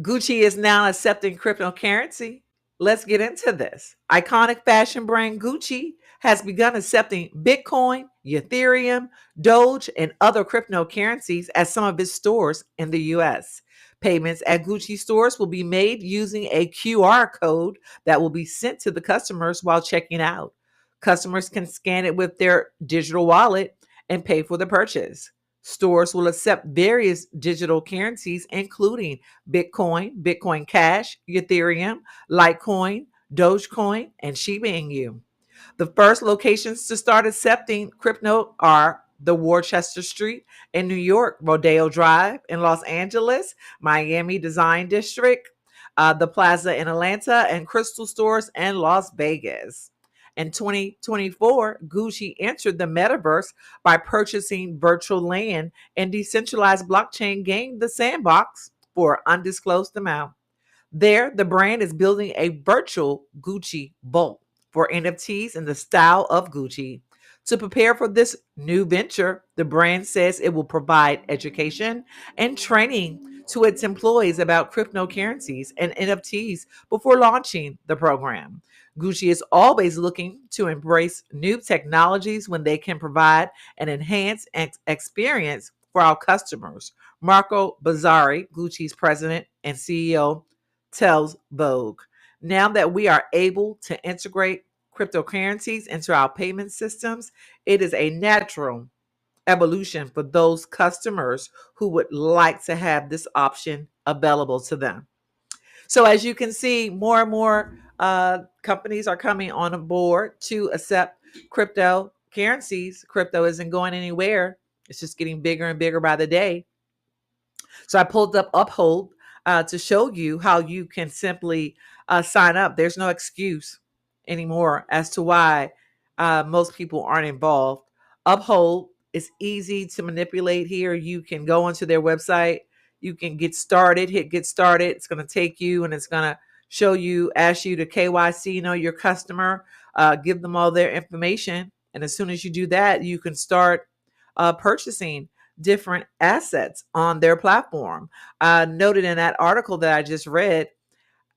Gucci is now accepting cryptocurrency. Let's get into this. Iconic fashion brand Gucci has begun accepting Bitcoin, Ethereum, Doge, and other cryptocurrencies at some of its stores in the US. Payments at Gucci stores will be made using a QR code that will be sent to the customers while checking out. Customers can scan it with their digital wallet and pay for the purchase. Stores will accept various digital currencies, including Bitcoin, Bitcoin Cash, Ethereum, Litecoin, Dogecoin, and Shiba Inu. The first locations to start accepting crypto are the Worcester Street in New York, Rodeo Drive in Los Angeles, Miami Design District, the Plaza in Atlanta, and Crystal Stores in Las Vegas. In 2024, Gucci entered the metaverse by purchasing virtual land and decentralized blockchain game The Sandbox for an undisclosed amount. There, the brand is building a virtual Gucci vault for NFTs in the style of Gucci. To prepare for this new venture, the brand says it will provide education and training to its employees about cryptocurrencies and NFTs before launching the program. Gucci is always looking to embrace new technologies when they can provide an enhanced experience for our customers. Marco Bizzarri, Gucci's president and CEO, tells Vogue. Now that we are able to integrate cryptocurrencies into our payment systems, it is a natural evolution for those customers who would like to have this option available to them. So, as you can see, more and more companies are coming on board to accept cryptocurrencies. Crypto isn't going anywhere, it's just getting bigger and bigger by the day. So I pulled up Uphold to show you how you can simply sign up. There's no excuse anymore as to why most people aren't involved. Uphold is easy to manipulate here. You can go onto their website. You can get started, hit get started. It's going to take you and it's going to show you, ask you to KYC, know your customer, give them all their information. And as soon as you do that, you can start purchasing different assets on their platform. Noted in that article that I just read,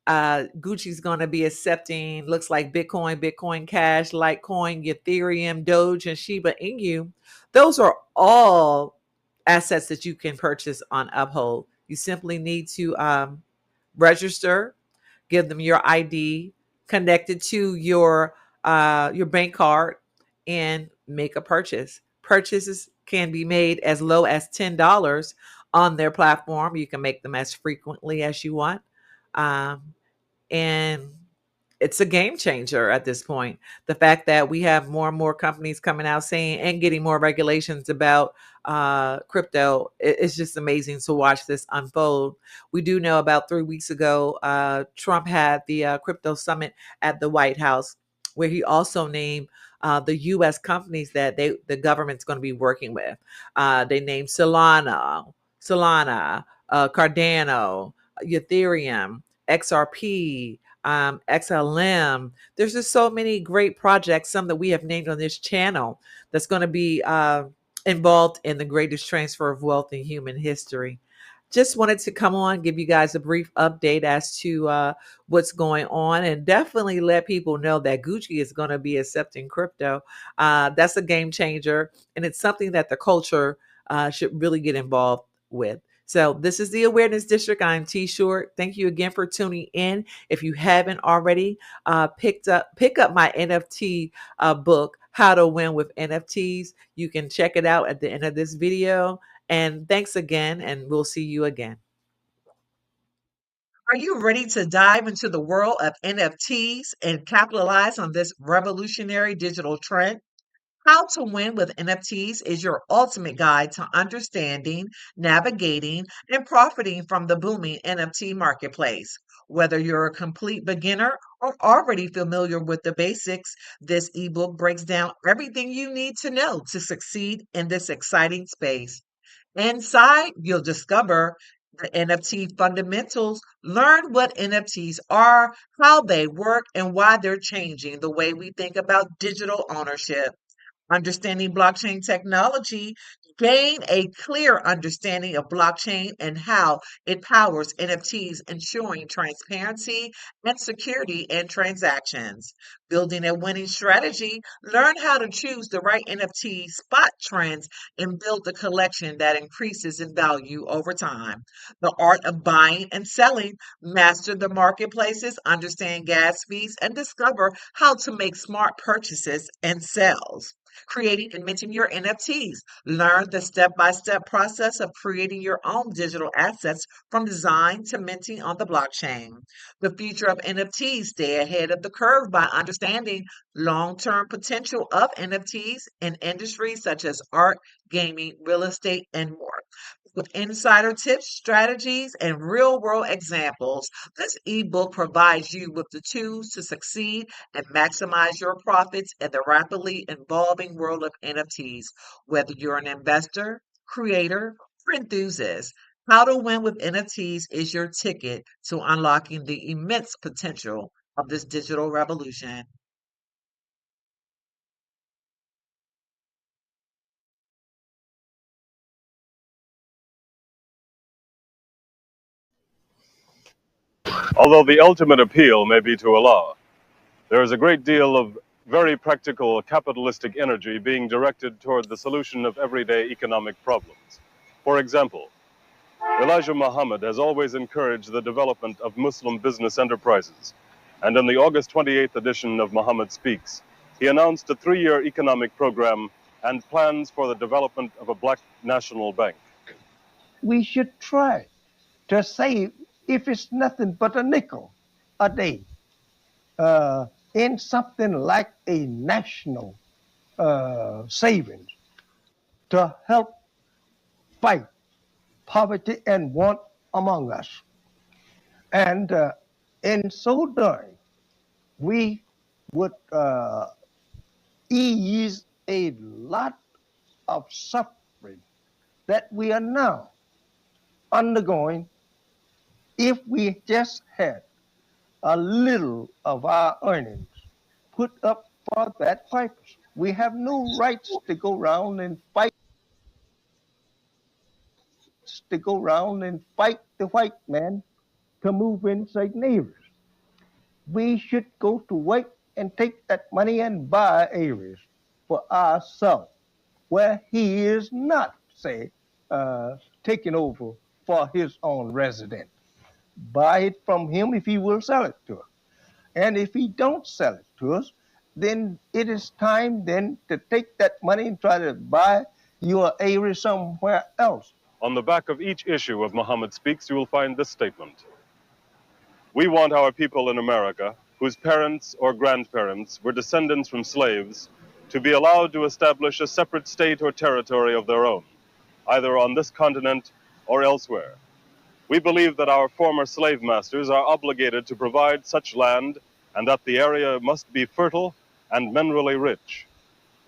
Gucci's going to be accepting, looks like Bitcoin, Bitcoin Cash, Litecoin, Ethereum, Doge, and Shiba Inu. Those are all assets that you can purchase on Uphold. You simply need to register, give them your ID, connect it to your bank card, and make a purchase. Purchases can be made as low as $10 on their platform. You can make them as frequently as you want. Um, and it's a game changer at this point. The fact that we have more and more companies coming out saying and getting more regulations about crypto, it's just amazing to watch this unfold. We do know about 3 weeks ago, Trump had the crypto summit at the White House, where he also named the U.S. companies that the government's going to be working with. They named Solana, Cardano, Ethereum, XRP, XLM. There's just so many great projects, some that we have named on this channel, that's going to be involved in the greatest transfer of wealth in human history. Just wanted to come on, give you guys a brief update as to what's going on, and definitely let people know that Gucci is going to be accepting crypto. That's a game changer, and it's something that the culture should really get involved with. So this is the Awareness District. I'm T Short. Thank you again for tuning in. If you haven't already pick up my NFT book, How to Win with NFTs. You can check it out at the end of this video. And thanks again, and we'll see you again. Are you ready to dive into the world of NFTs and capitalize on this revolutionary digital trend? How to Win with NFTs is your ultimate guide to understanding, navigating, and profiting from the booming NFT marketplace. Whether you're a complete beginner or already familiar with the basics, this ebook breaks down everything you need to know to succeed in this exciting space. Inside, you'll discover the NFT fundamentals, learn what NFTs are, how they work, and why they're changing the way we think about digital ownership. Understanding blockchain technology, Gain a clear understanding of blockchain and how it powers NFTs, ensuring transparency and security in transactions. Building a winning strategy, learn how to choose the right NFT, spot trends, and build a collection that increases in value over time. The art of buying and selling, master the marketplaces, understand gas fees, and discover how to make smart purchases and sales. Creating and minting your NFTs. Learn the step by step process of creating your own digital assets from design to minting on the blockchain. The future of NFTs, stay ahead of the curve by understanding long term potential of NFTs in industries such as art, gaming, real estate, and more. With insider tips, strategies, and real world examples, this ebook provides you with the tools to succeed and maximize your profits in the rapidly evolving world of NFTs. Whether you're an investor, creator, or enthusiast, how to win with NFTs is your ticket to unlocking the immense potential of this digital revolution. Although the ultimate appeal may be to Allah, there is a great deal of very practical capitalistic energy being directed toward the solution of everyday economic problems. For example, Elijah Muhammad has always encouraged the development of Muslim business enterprises, and in the August 28th edition of Muhammad Speaks, he announced a 3-year economic program and plans for the development of a black national bank. We should try to save, if it's nothing but a nickel a day, in something like a national savings to help fight poverty and want among us. And in so doing, we would ease a lot of suffering that we are now undergoing if we just had a little of our earnings put up for that purpose. We have no rights to go around and fight the white man to move inside neighbors. We should go to work and take that money and buy areas for ourselves where he is not, say, taking over for his own resident. Buy it from him if he will sell it to us. And if he don't sell it to us, then it is time then to take that money and try to buy your area somewhere else. On the back of each issue of Muhammad Speaks, you will find this statement. We want our people in America, whose parents or grandparents were descendants from slaves, to be allowed to establish a separate state or territory of their own, either on this continent or elsewhere. We believe that our former slave masters are obligated to provide such land and that the area must be fertile and minerally rich.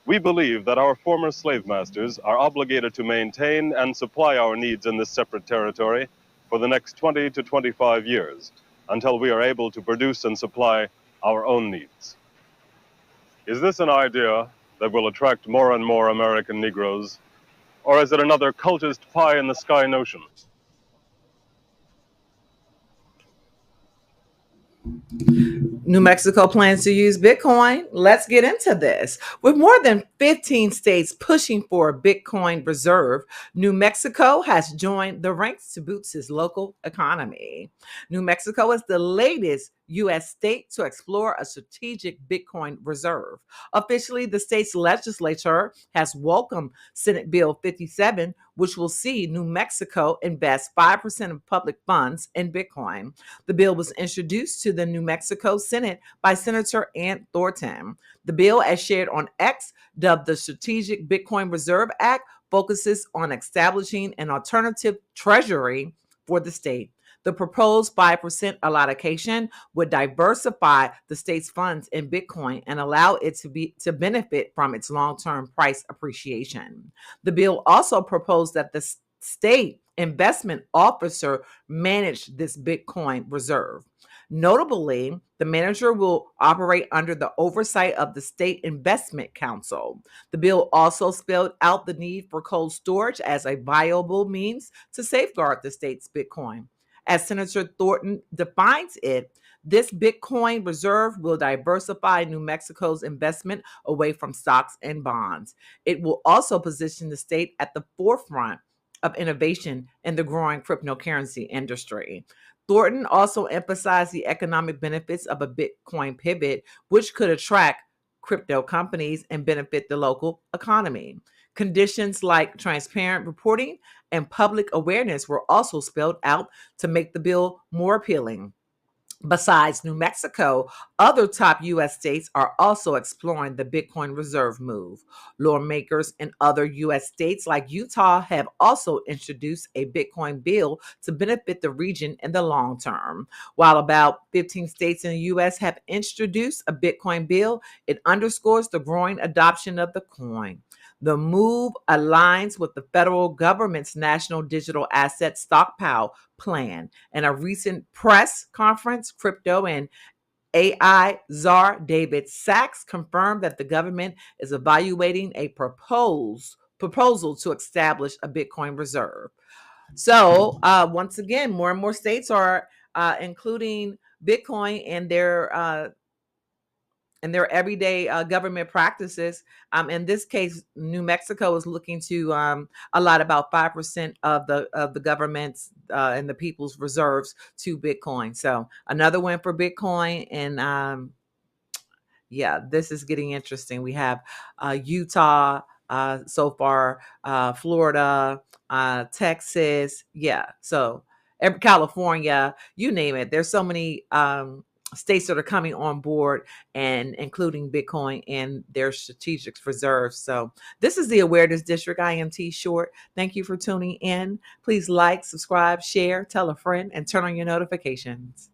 We believe that our former slave masters are obligated to maintain and supply our needs in this separate territory for the next 20 to 25 years until we are able to produce and supply our own needs. Is this an idea that will attract more and more American Negroes, or is it another cultist pie in the sky notion? New Mexico plans to use Bitcoin. Let's get into this. With more than 15 states pushing for a Bitcoin reserve, New Mexico has joined the ranks to boost its local economy. New Mexico is the latest U.S. state to explore a strategic Bitcoin reserve. Officially, the state's legislature has welcomed Senate Bill 57, which will see New Mexico invest 5% of public funds in Bitcoin. The bill was introduced to the New Mexico Senate by Senator Ant Thornton. The bill, as shared on X, dubbed the Strategic Bitcoin Reserve Act, focuses on establishing an alternative treasury for the state. The proposed 5% allocation would diversify the state's funds in Bitcoin and allow it to benefit from its long-term price appreciation. The bill also proposed that the state investment officer manage this Bitcoin reserve. Notably, the manager will operate under the oversight of the State Investment Council. The bill also spelled out the need for cold storage as a viable means to safeguard the state's Bitcoin. As Senator Thornton defines it, this Bitcoin reserve will diversify New Mexico's investment away from stocks and bonds. It will also position the state at the forefront of innovation in the growing cryptocurrency industry. Thornton also emphasized the economic benefits of a Bitcoin pivot, which could attract crypto companies and benefit the local economy. Conditions like transparent reporting and public awareness were also spelled out to make the bill more appealing. Besides New Mexico, other top U.S. states are also exploring the Bitcoin reserve move. Lawmakers in other U.S. states like Utah have also introduced a Bitcoin bill to benefit the region in the long term. While about 15 states in the U.S. have introduced a Bitcoin bill, it underscores the growing adoption of the coin. The move aligns with the federal government's National Digital Asset Stockpile plan. In a recent press conference, crypto and AI czar David Sachs confirmed that the government is evaluating a proposal to establish a Bitcoin reserve. So, once again, more and more states are including Bitcoin in their everyday government practices. In this case, New Mexico is looking to allot about 5% of the government's and the people's reserves to Bitcoin. So another win for Bitcoin, and yeah, this is getting interesting. We have Utah so far, Florida, Texas, yeah. So California, you name it. There's so many states that are coming on board and including Bitcoin in their strategic reserves. So this is the Awareness District. I am T Short. Thank you for tuning in. Please like, subscribe, share, tell a friend, and turn on your notifications.